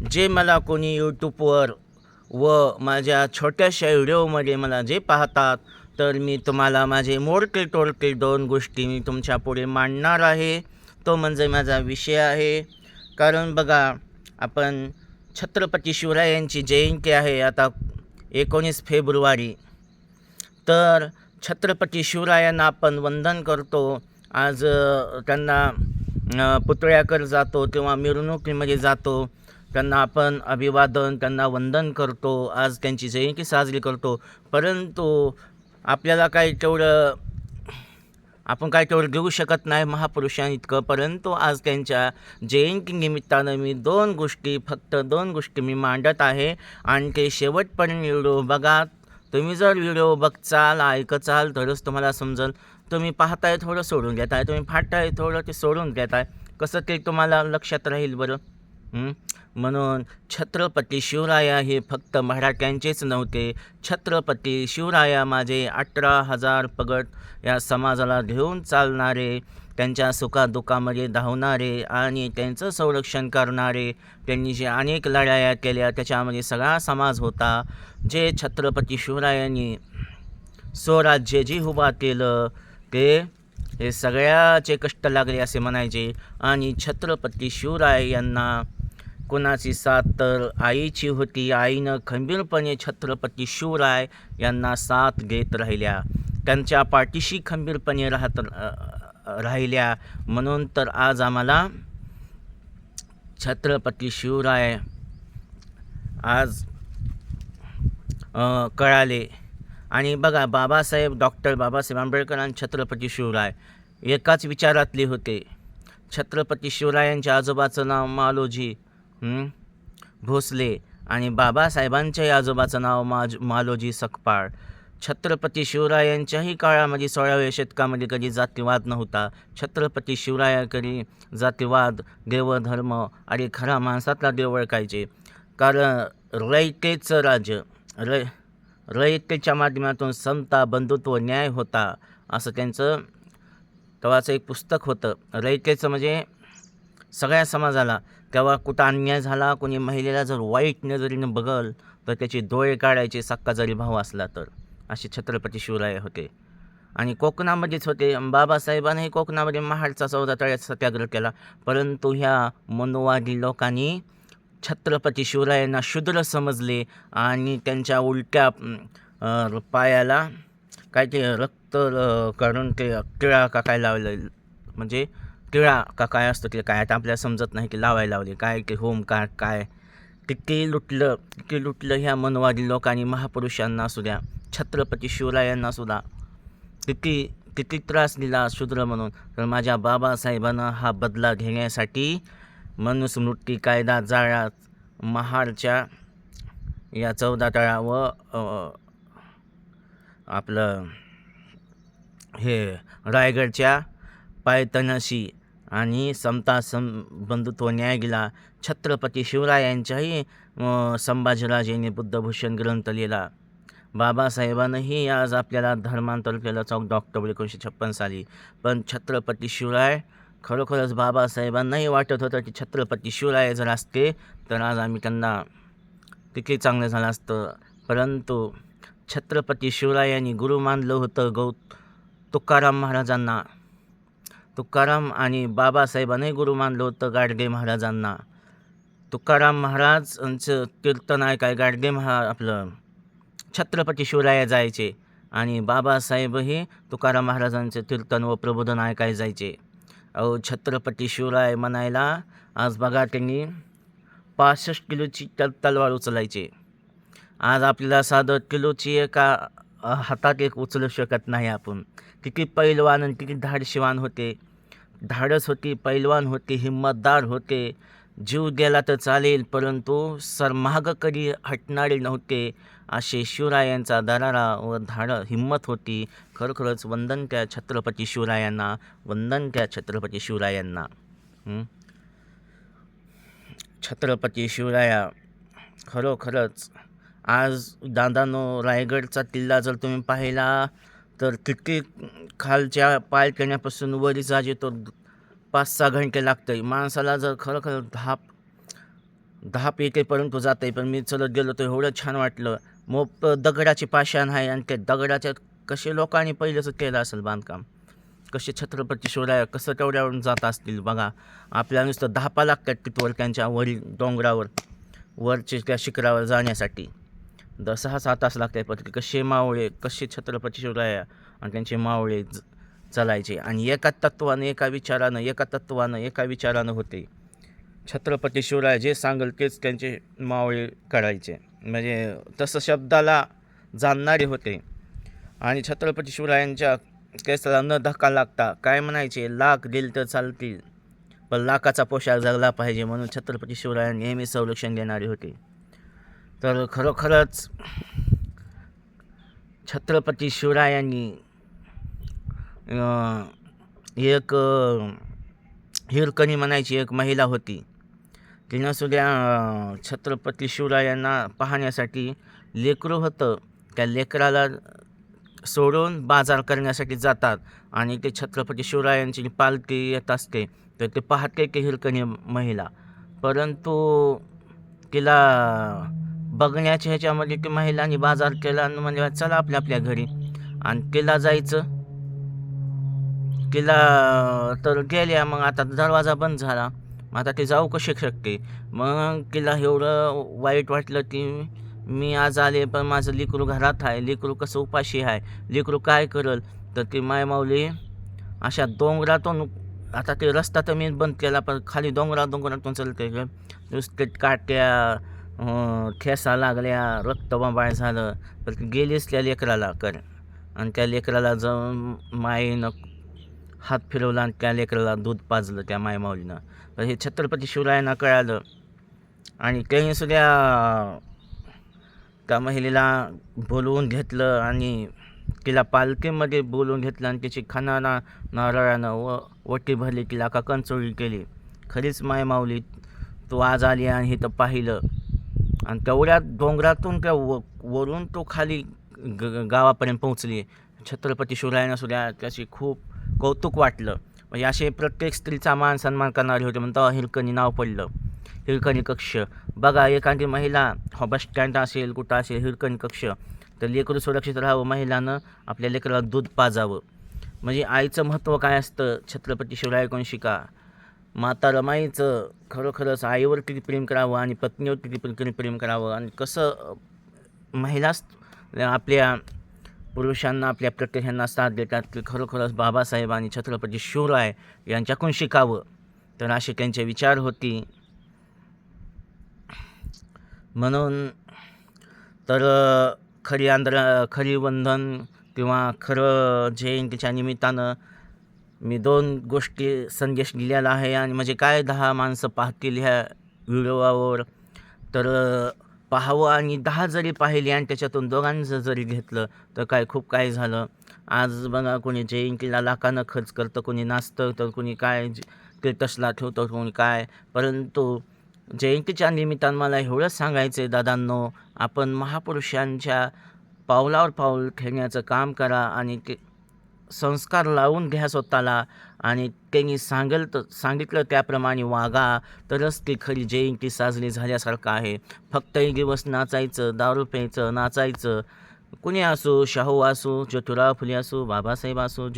जे मला कोणी यूट्यूबवर व माझ्या छोट्याशा व्हिडिओमध्ये मला जे पाहतात, तर मी तुम्हाला माझे मोडके तोडके दोन गोष्टी मी तुमच्यापुढे मांडणार आहे. तो म्हणजे माझा विषय आहे. कारण बघा, आपण छत्रपती शिवरायांची जयंती आहे आता 19 फेब्रुवारी. तर छत्रपती शिवरायांना आपण वंदन करतो. आज त्यांना पुतळ्याकडे जातो किंवा मिरवणुकीमध्ये जातो. त्यांना आपण अभिवादन, त्यांना वंदन करतो. आज त्यांची जयंती साजरी करतो. परंतु आपल्याला काही तेवढं आपण काय तेवढं देऊ शकत नाही महापुरुषांइतकं. परंतु आज त्यांच्या जयंतीनिमित्तानं मी फक्त दोन गोष्टी मी मांडत आहे आणि ते शेवटपर्यंत व्हिडिओ बघा. तुम्ही जर व्हिडिओ बघचाल, ऐकचाल तरच तुम्हाला समजेल. तुम्ही पाहताय थोडं सोडून घेताय, तुम्ही फाटताय थोडं ते सोडून घेताय, कसं ते तुम्हाला लक्षात राहील बरं? म्हणून छत्रपती शिवराया हे फक्त मराठ्यांचेच नव्हते. छत्रपती शिवराया माझे 18,000 पगड या समाजाला घेऊन चालणारे, त्यांच्या सुखादुःखामध्ये धावणारे आणि त्यांचं संरक्षण करणारे. त्यांनी जे अनेक लढाया केल्या त्याच्यामध्ये सगळा समाज होता. जे छत्रपती शिवरायांनी स्वराज्य जे उभा केलं ते हे सगळ्याचे कष्ट लागले असे म्हणायचे. आणि छत्रपती शिवराय यांना कोणाची साथ तर आईची होती. आईनं खंबीरपणे छत्रपती शिवराय यांना साथ घेत राहिल्या, त्यांच्या पाठीशी खंबीरपणे राहिल्या. म्हणून तर आज आम्हाला छत्रपती शिवराय आज कळाले. आणि बघा, डॉक्टर बाबासाहेब आंबेडकर आणि छत्रपती शिवराय एकाच विचारातले होते. छत्रपती शिवरायांच्या आजोबाचं नाव मालोजी भोसले आणि बाबासाहेबांच्याही आजोबाचं नाव मालोजी सकपाळ. छत्रपती शिवरायांच्याही काळामध्ये 16व्या शतकामध्ये कधी जातीवाद नव्हता. छत्रपती शिवरायाकडे जातीवाद, देवधर्म आणि खरा माणसातला देव ओळखायचे. कारण रयतेचं राज्य, रयतेच्या माध्यमातून समता, बंधुत्व, न्याय होता, असं त्यांचं तेव्हाचं एक पुस्तक होतं. रयतेचं म्हणजे सगळ्या समाजाला. तेव्हा कुठं अन्याय झाला, कोणी महिलेला जर वाईट नजरेनं बघल तर त्याचे डोळे काढायचे, सक्का जरी भाऊ असला तर. असे छत्रपती शिवराय होते. आणि कोकणामध्येच होते. बाबासाहेबांनी कोकणामध्ये महाडचा 14 तळ्यात सत्याग्रह केला. परंतु ह्या मनोवादी लोकांनी छत्रपती शिवरायांना शूद्र समजले आणि त्यांच्या उलट्या पायाला काय ते रक्त काढून ते टिळा का काय लावलं, म्हणजे टिळा का काय असतो ते काय आता आपल्याला समजत नाही, की लावायला लावले काय ते होम काय किती लुटलं ह्या मनवादी लोकांनी महापुरुषांना सुद्धा, छत्रपती शिवरायांना सुद्धा किती त्रास दिला शूद्र म्हणून. तर माझ्या बाबासाहेबांना हा बदला घेण्यासाठी मनुस्मृती कायदा जाळा महाडच्या या 14 तळा व आपलं हे रायगडच्या पायथ्याशी आणि समता बंधुत्व न्याय दिला. छत्रपती शिवरायांच्याही संभाजीराजेंनी बुद्धभूषण ग्रंथ लिहिला. बाबासाहेबांनीही आज आपल्याला धर्मांतर केलं 14 ऑक्टोबर 1956 साली. पण छत्रपती शिवराय, खरोखरच बाबासाहेबांनाही वाटत होतं की छत्रपती शिवराय जर असते तर आज आम्ही त्यांना किती चांगलं झालं असतं. परंतु छत्रपती शिवरायांनी गुरु मानलं होतं तुकाराम महाराजांना. तुकाराम आणि बाबासाहेबांनी गुरु मानलं होतं गाडगे महाराजांना. तुकाराम महाराजांचं कीर्तन ऐकाय गाडगे आपलं छत्रपती शिवराय जायचे आणि बाबासाहेबही तुकाराम महाराजांचे कीर्तन व प्रबोधन ऐकाय जायचे. छत्रपती शिवराय म्हणायला आज बघा, त्यांनी 65 किलोची तलवार उचलायचे. आज आपल्याला साधं किलोची एका हातात एक उचलू शकत नाही आपण. किती पैलवान आणि किती धाडशीवान होते, धाडस होती, पैलवान होते, हिंमतदार होते. जीव गेला तर चालेल परंतु सरमाग कधी हटणारे नव्हते. असे शिवरायांचा दरारा व हिंमत होती. खरोखरच वंदन त्या छत्रपती शिवरायांना, वंदन त्या छत्रपती शिवरायांना. छत्रपती शिवराया खरोखरच आज दादानो, रायगडचा किल्ला जर तुम्ही पाहिला तर किती खालच्या पायथ्यापासून वर जाज येतो 5-6 घंटे लागतं. माणसाला जर खरोखर 10 पेठेपर्यंत जाते, पण मी चलत गेलो तर एवढं छान वाटलं. मग दगडाची पाषाण आहे आणि त्या दगडाच्या कसे लोकांनी पहिलंच केलं असेल बांधकाम. कसे छत्रपती शिवराय कसं तेवढ्यावरून जात असतील बघा. आपल्याला नुसतं 10 लागतात तिथवर त्यांच्या वरील डोंगरावर वरचे त्या शिखरावर जाण्यासाठी 6-6 तास लागतात. पण कसे मावळे, कसे छत्रपती शिवराय आणि त्यांचे मावळे चालायचे आणि एका तत्त्वानं, एका विचारानं होते. छत्रपती शिवराय जे सांगेल तेच त्यांचे मावळे करायचे. म्हणजे तसं शब्दाला जाणणारे होते. आणि छत्रपती शिवरायांच्या केसाला न धक्का लागता काय म्हणायचे, लाख दिल तर चालतील पण लाखाचा पोशाख जगला पाहिजे, म्हणून छत्रपती शिवराय नेहमी संरक्षण देणारे होते. तर खरोखरच छत्रपती शिवरायांनी एक हिरकणी म्हणायची एक महिला होती. तिनंसुद्धा छत्रपती शिवरायांना पाहण्यासाठी लेकरू होतं, त्या लेकराला सोडून बाजार करण्यासाठी जातात आणि ते छत्रपती शिवरायांची पालखी येत असते. तर ते पाहते की हिरकणी महिला, परंतु तिला बघण्याच्या ह्याच्यामध्ये ती महिलांनी बाजार केला आणि म्हणजे चला आपल्या आपल्या घरी. आणि तिला जायचं, तिला तर गेल्या. मग आता दरवाजा बंद झाला, मग आता ते जाऊ कसे शकते. मग तिला एवढं वाईट वाटलं की मी आज आले पण माझं लेकरू घरात आहे, लेकरू कसं उपाशी आहे, लेकरू काय करल. तर ती मायमाऊली अशा डोंगरातून, आता ते रस्ता तर मी बंद केला पण खाली डोंगरातून चालते, नुसते काट्या, ठेसा लागल्या, रक्तबंबाळ झालं. तर ती गेलीच त्या लेकराला आणि त्या लेकराला जाऊन माईनं हात फिरवला आणि त्या लेकराला दूध पाजलं त्या मायमाऊलीनं. तर हे छत्रपती शिवरायांना कळालं आणि त्यांनीसुद्धा त्या महिलेला बोलवून घेतलं आणि तिला पालखीमध्ये बोलवून घेतलं आणि तिची खानाना नारळानं वटी भरली, तिला का कंचोळी केली. खरीच मायमाऊली तू आज आली आणि हे तर पाहिलं. आणि तेवढ्या डोंगरातून त्या वरून तो खाली गावापर्यंत पोहोचली. छत्रपती शिवरायांना सुद्धा त्याची खूप कौतुक वाटलं. म्हणजे असे प्रत्येक स्त्रीचा मान सन्मान करणारे होते. म्हणून तेव्हा हिरकणी नाव पडलं, हिरकणी कक्ष. बघा, एखादी महिला बस स्टँड असेल, कुठं असेल हिरकणी कक्ष, तर लेकरू सुरक्षित राहावं, महिलानं आपल्या लेकराला दूध पाजावं. म्हणजे आईचं महत्त्व काय असतं छत्रपती शिवरायांकडून शिका. माता रमाईचं खरोखरच आईवर किती प्रेम करावं आणि पत्नीवर किती प्रेम करावं आणि कसं महिला आपल्या पुरुषांना, आपल्या प्रत्येकांना साथ देतात, की खरोखरच बाबासाहेब आणि छत्रपती शिवराय यांच्याकडून शिकावं. तर असे त्यांचे विचार होती. म्हणून तर खरी वंदन किंवा खरं जयंतीच्या निमित्तानं मी 2 गोष्टी संदेश दिलेला आहे. आणि म्हणजे काय 10 माणसं पाहतील ह्या व्हिडिओवर, तर पाहावं. आणि 10 जरी पाहिले आणि त्याच्यातून दोघांचं जरी घेतलं तर खूप काय झालं. आज बघा, कोणी जयंतीला लाखानं खर्च करतं, कोणी नाचतं, तर कोणी काय स्टेटसला ठेवतं, कोणी काय. परंतु जयंतीच्या निमित्तानं मला एवढंच सांगायचं आहे दादांनो, आपण महापुरुषांच्या पावलावर पाऊल ठेवण्याचं काम करा आणि ते संस्कार लावून घ्या स्वतःला. आणि त्यांनी सांगितलं त्याप्रमाणे वागा, तरच ती खरी जयंती साजरी झाल्यासारखं आहे. फक्त एक दिवस नाचायचं, दारू प्यायचं, नाचायचं, कुणी असो, शाहू असो, ज्योतिराव फुले असो, बाबासाहेब असो,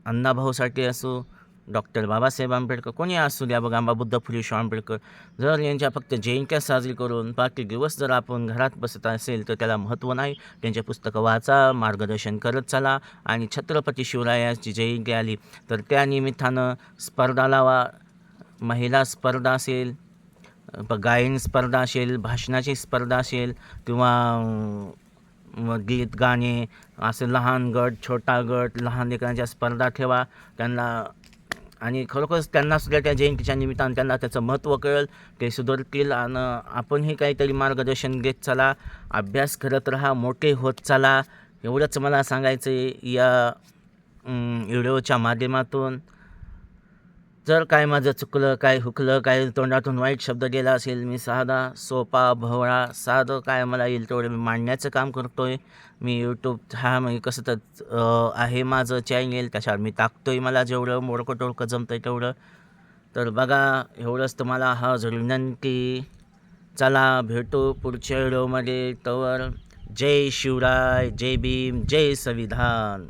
अण्णाभाऊ साठे असो, डॉक्टर बाबासाहेब आंबेडकर, कोणी असू द्या. बघा, बुद्ध फुले शाहू आंबेडकर, जर यांच्या फक्त जयंत्या साजरी करून बाकी दिवस जर आपण घरात बसत असेल तर त्याला महत्त्व नाही. त्यांचे पुस्तकं वाचा, मार्गदर्शन करत चला. आणि छत्रपती शिवरायांची जयंती आली तर त्या निमित्तानं स्पर्धा लावा. महिला स्पर्धा असेल, गायन स्पर्धा असेल, भाषणाची स्पर्धा असेल किंवा गीत गाणे असं, लहान गट, छोटा गट, लहान लेकरांच्या स्पर्धा ठेवा त्यांना. आणि खरोखरच त्यांनासुद्धा त्या जयंतीच्या निमित्तानं त्यांना त्याचं महत्त्व कळेल, ते सुधारतील. आणि आपणही काहीतरी मार्गदर्शन देत चला, अभ्यास करत राहा, मोठे होत चला. एवढंच मला सांगायचं आहे या व्हिडिओच्या माध्यमातून. जर काय माझं चुकलं, काय हुकलं, काय तोंडातून वाईट शब्द गेला असेल, मी साधा, सोपा, भोळा, साधं काय मला येईल तेवढं मी मांडण्याचं काम करतो आहे. मी यूट्यूब म्हणजे कसं तर आहे माझं चॅनल, त्याच्यावर मी टाकतो आहे मला जेवढं मोडकं टोडकं जमतं आहे तेवढं. तर बघा, एवढंच तुम्हाला हाच विनंती. चला भेटू पुढच्या व्हिडिओमध्ये. तोवर जय शिवराय, जय भीम, जय संविधान.